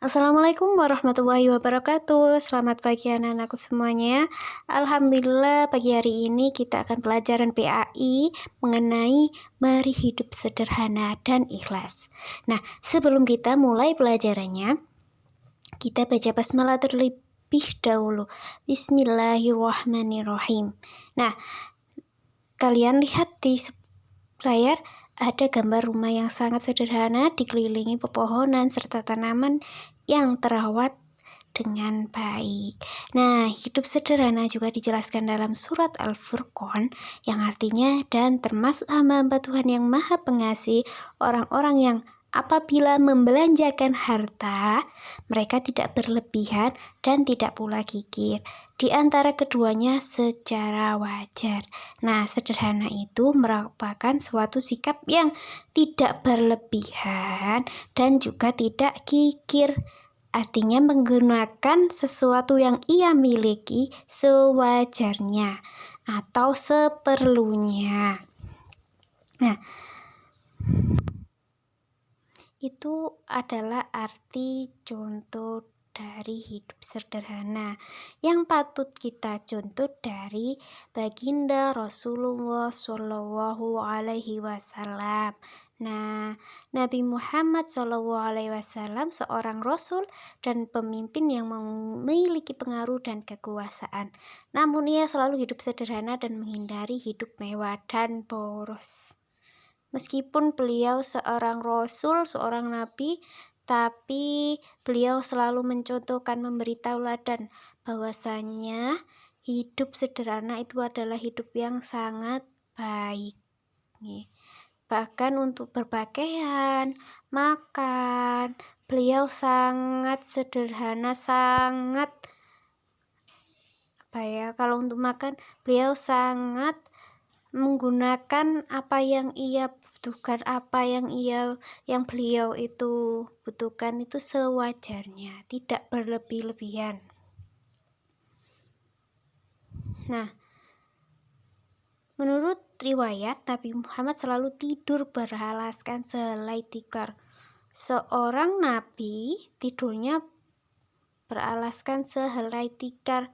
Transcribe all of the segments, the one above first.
Assalamualaikum warahmatullahi wabarakatuh. Selamat pagi anak-anakku semuanya. Alhamdulillah pagi hari ini kita akan pelajaran PAI mengenai mari hidup sederhana dan ikhlas. Nah, sebelum kita mulai pelajarannya, kita baca basmalah terlebih dahulu. Bismillahirrahmanirrahim. Nah, kalian lihat di layar ada gambar rumah yang sangat sederhana dikelilingi pepohonan serta tanaman yang terawat dengan baik. Nah, hidup sederhana juga dijelaskan dalam surat Al-Furqan yang artinya dan termasuk hamba-hamba Tuhan yang Maha Pengasih, orang-orang yang apabila membelanjakan harta, mereka tidak berlebihan dan tidak pula kikir. Di antara keduanya secara wajar. Nah, sederhana itu merupakan suatu sikap yang tidak berlebihan dan juga tidak kikir. Artinya menggunakan sesuatu yang ia miliki sewajarnya atau seperlunya. Nah, itu adalah arti contoh dari hidup sederhana yang patut kita contoh dari baginda Rasulullah Shallallahu Alaihi Wasallam. Nah, Nabi Muhammad Shallallahu Alaihi Wasallam seorang rasul dan pemimpin yang memiliki pengaruh dan kekuasaan. Namun ia selalu hidup sederhana dan menghindari hidup mewah dan boros. Meskipun beliau seorang rasul, seorang nabi, tapi beliau selalu mencontohkan, memberi tauladan bahwasanya hidup sederhana itu adalah hidup yang sangat baik. Bahkan untuk berpakaian, makan, beliau sangat sederhana, kalau untuk makan, beliau sangat menggunakan apa yang ia butuhkan, apa yang beliau itu butuhkan itu sewajarnya, tidak berlebih-lebihan. Nah, menurut riwayat Nabi Muhammad selalu tidur beralaskan sehelai tikar. Seorang nabi tidurnya beralaskan sehelai tikar.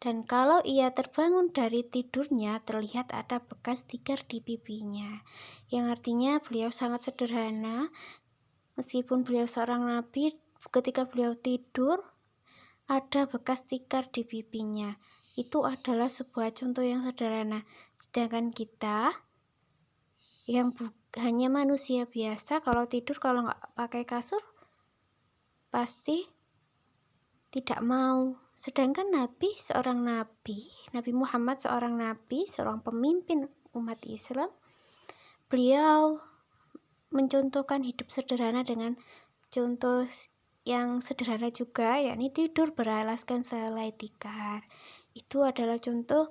Dan kalau ia terbangun dari tidurnya, terlihat ada bekas tikar di pipinya. Yang artinya beliau sangat sederhana. Meskipun beliau seorang nabi, ketika beliau tidur, ada bekas tikar di pipinya. Itu adalah sebuah contoh yang sederhana. Sedangkan kita, yang hanya manusia biasa, kalau tidur, kalau nggak pakai kasur, pasti tidak mau. Sedangkan Nabi Muhammad seorang nabi, seorang pemimpin umat Islam, beliau mencontohkan hidup sederhana dengan contoh yang sederhana juga, yakni tidur beralaskan sehelai tikar. Itu adalah contoh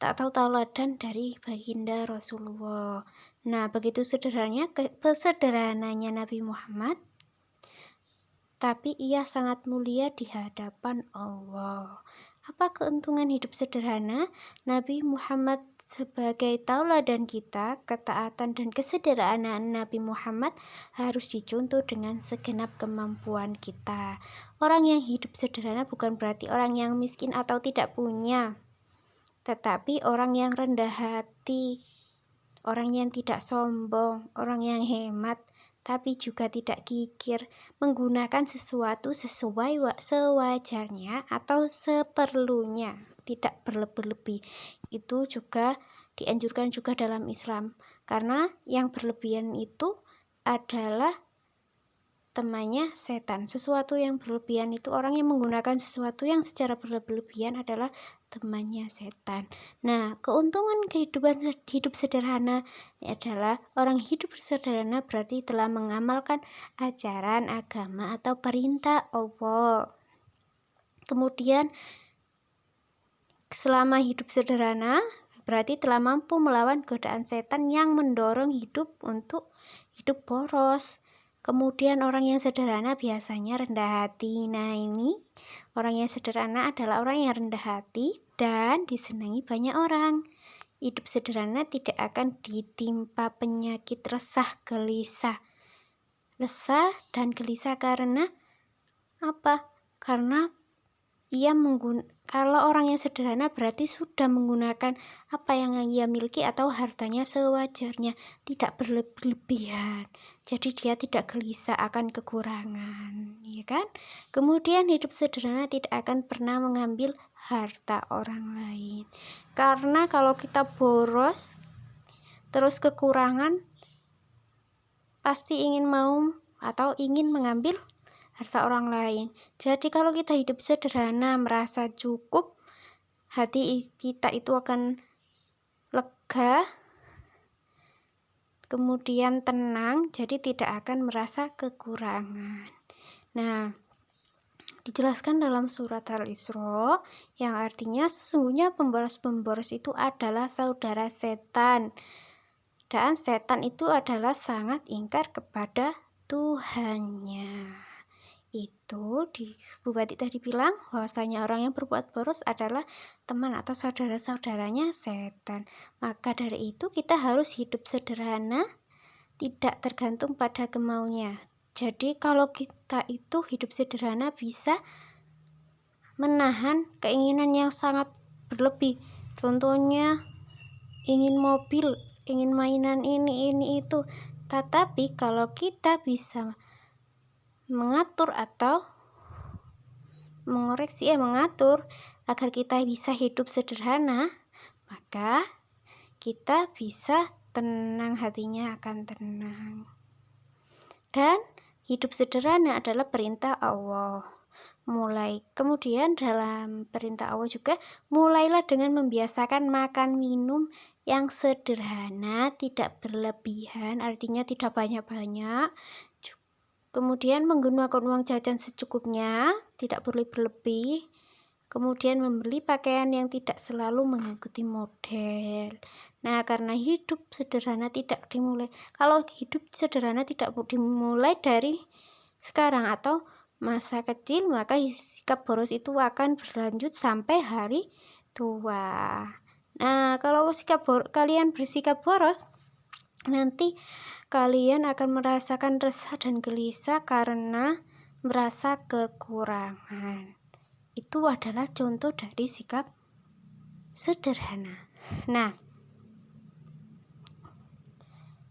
tauladan dari baginda Rasulullah. Nah, begitu sederhananya Nabi Muhammad, tapi ia sangat mulia di hadapan Allah. Apa keuntungan hidup sederhana? Nabi Muhammad sebagai tauladan kita, ketaatan dan kesederhanaan Nabi Muhammad harus dicontoh dengan segenap kemampuan kita. Orang yang hidup sederhana bukan berarti orang yang miskin atau tidak punya, tetapi orang yang rendah hati, orang yang tidak sombong, orang yang hemat, tapi juga tidak kikir, menggunakan sesuatu sesuai sewajarnya atau seperlunya, tidak berlebih-lebih. Itu juga dianjurkan juga dalam Islam, karena yang berlebihan itu adalah temannya setan. Sesuatu yang berlebihan itu, orang yang menggunakan sesuatu yang secara berlebihan adalah temannya setan. Nah, keuntungan kehidupan hidup sederhana adalah orang hidup sederhana berarti telah mengamalkan ajaran agama atau perintah Allah. Kemudian selama hidup sederhana berarti telah mampu melawan godaan setan yang mendorong hidup untuk hidup boros. Kemudian orang yang sederhana biasanya rendah hati. Nah, ini orang yang sederhana adalah orang yang rendah hati dan disenangi banyak orang. Hidup sederhana tidak akan ditimpa penyakit resah dan gelisah karena Apa? Karena kalau orang yang sederhana berarti sudah menggunakan apa yang ia miliki atau hartanya sewajarnya, tidak berlebihan. Jadi dia tidak gelisah akan kekurangan, ya kan? Kemudian hidup sederhana tidak akan pernah mengambil harta orang lain. Karena kalau kita boros terus kekurangan, pasti ingin mengambil harta orang lain. Jadi kalau kita hidup sederhana, merasa cukup, hati kita itu akan lega, kemudian tenang, jadi tidak akan merasa kekurangan. Nah, dijelaskan dalam surat Al-Isra yang artinya sesungguhnya pemboros-pemboros itu adalah saudara setan, dan setan itu adalah sangat ingkar kepada Tuhannya. Itu di Bupati tadi bilang bahwasanya orang yang berbuat boros adalah teman atau saudara-saudaranya setan. Maka dari itu kita harus hidup sederhana, tidak tergantung pada kemauannya. Jadi kalau kita itu hidup sederhana bisa menahan keinginan yang sangat berlebih. Contohnya ingin mobil, ingin mainan ini itu. Tetapi kalau kita bisa mengatur atau mengatur agar kita bisa hidup sederhana, maka kita bisa tenang, hatinya akan tenang. Dan hidup sederhana adalah perintah Allah. Kemudian dalam perintah Allah juga, mulailah dengan membiasakan makan minum yang sederhana, tidak berlebihan, artinya tidak banyak-banyak. Kemudian menggunakan uang jajan secukupnya, tidak boleh berlebih. Kemudian membeli pakaian yang tidak selalu mengikuti model. Nah, karena hidup sederhana tidak dimulai. Kalau hidup sederhana tidak dimulai dari sekarang atau masa kecil, maka sikap boros itu akan berlanjut sampai hari tua. Nah, kalau kalian bersikap boros, nanti kalian akan merasakan resah dan gelisah karena merasa kekurangan. Itu adalah contoh dari sikap sederhana. Nah,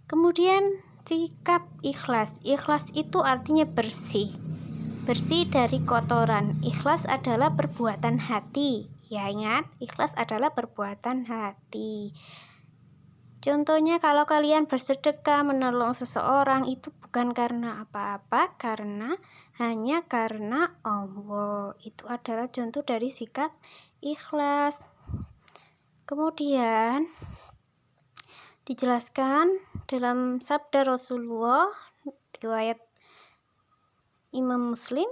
kemudian sikap ikhlas. Ikhlas itu artinya bersih. Bersih dari kotoran. Ikhlas adalah perbuatan hati. Ya, ingat, ikhlas adalah perbuatan hati. Contohnya kalau kalian bersedekah menolong seseorang itu bukan karena apa-apa, hanya karena Allah. Itu adalah contoh dari sikap ikhlas. Kemudian dijelaskan dalam sabda Rasulullah riwayat Imam Muslim,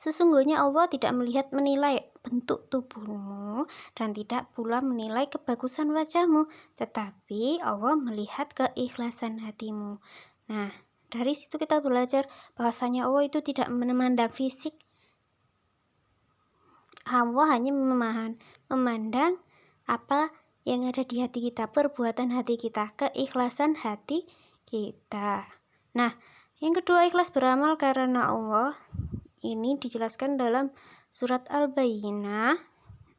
sesungguhnya Allah tidak menilai bentuk tubuhmu dan tidak pula menilai kebagusan wajahmu, tetapi Allah melihat keikhlasan hatimu. Nah, dari situ kita belajar bahwasanya Allah itu tidak memandang fisik. Allah hanya memandang apa yang ada di hati kita, perbuatan hati kita, keikhlasan hati kita. Nah, yang kedua, ikhlas beramal karena Allah. Ini dijelaskan dalam surat Al-Bayyinah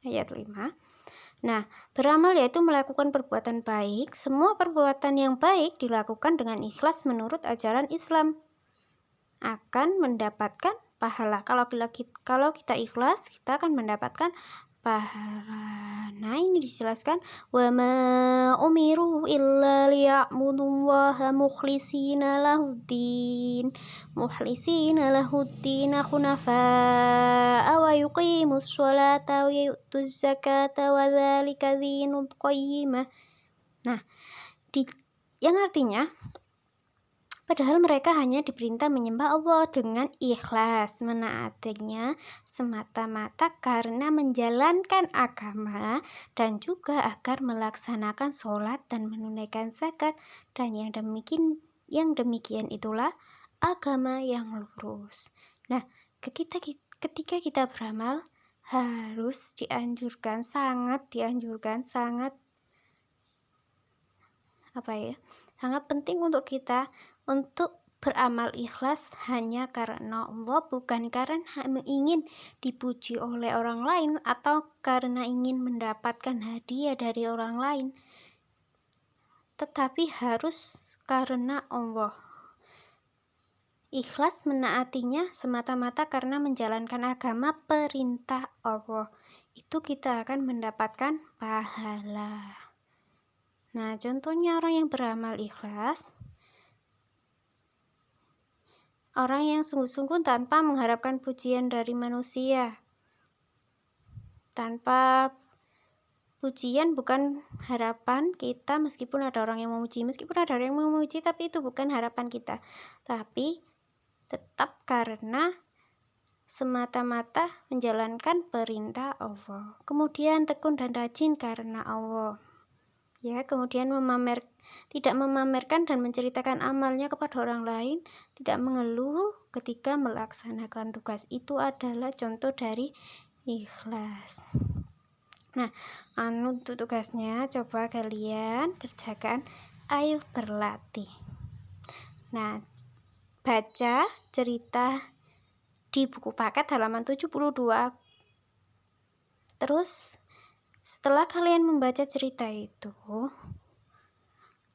ayat 5. Nah, beramal yaitu melakukan perbuatan baik. Semua perbuatan yang baik dilakukan dengan ikhlas menurut ajaran Islam akan mendapatkan pahala. Kalau kita ikhlas, kita akan mendapatkan pahala. Nah, ini dijelaskan, wa ma umiru illa liya'budullaha mukhlishina lahuddin hunafa'a wa yuqimus sholata wa yu'tuz zakata wa dzalika dinul qayyimah. Nah, yang artinya padahal mereka hanya diperintah menyembah Allah dengan ikhlas, menaatinya semata-mata karena menjalankan agama dan juga agar melaksanakan sholat dan menunaikan zakat, dan yang demikian itulah agama yang lurus. Nah, ketika kita beramal harus sangat sangat penting untuk kita untuk beramal ikhlas hanya karena Allah, bukan karena ingin dipuji oleh orang lain atau karena ingin mendapatkan hadiah dari orang lain, tetapi harus karena Allah. Ikhlas menaatinya semata-mata karena menjalankan agama perintah Allah. Itu kita akan mendapatkan pahala. Nah, contohnya orang yang beramal ikhlas, orang yang sungguh-sungguh tanpa mengharapkan pujian dari manusia. Tanpa pujian bukan harapan kita, meskipun ada orang yang memuji, tapi itu bukan harapan kita. Tapi tetap karena semata-mata menjalankan perintah Allah. Kemudian tekun dan rajin karena Allah. Ya, kemudian tidak memamerkan dan menceritakan amalnya kepada orang lain, tidak mengeluh ketika melaksanakan tugas. Itu adalah contoh dari ikhlas. Nah, untuk tugasnya coba kalian kerjakan. Ayo berlatih. Nah, baca cerita di buku paket halaman 72. Terus setelah kalian membaca cerita itu,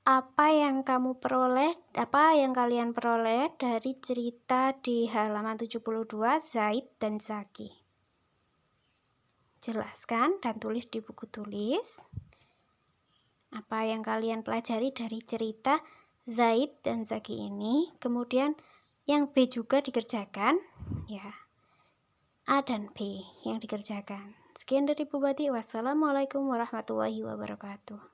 apa yang kalian peroleh dari cerita di halaman 72 Zaid dan Zaki? Jelaskan dan tulis di buku tulis apa yang kalian pelajari dari cerita Zaid dan Zaki ini. Kemudian yang B juga dikerjakan, ya. A dan B yang dikerjakan. Sekian dari Bu Bati. Wassalamualaikum warahmatullahi wabarakatuh.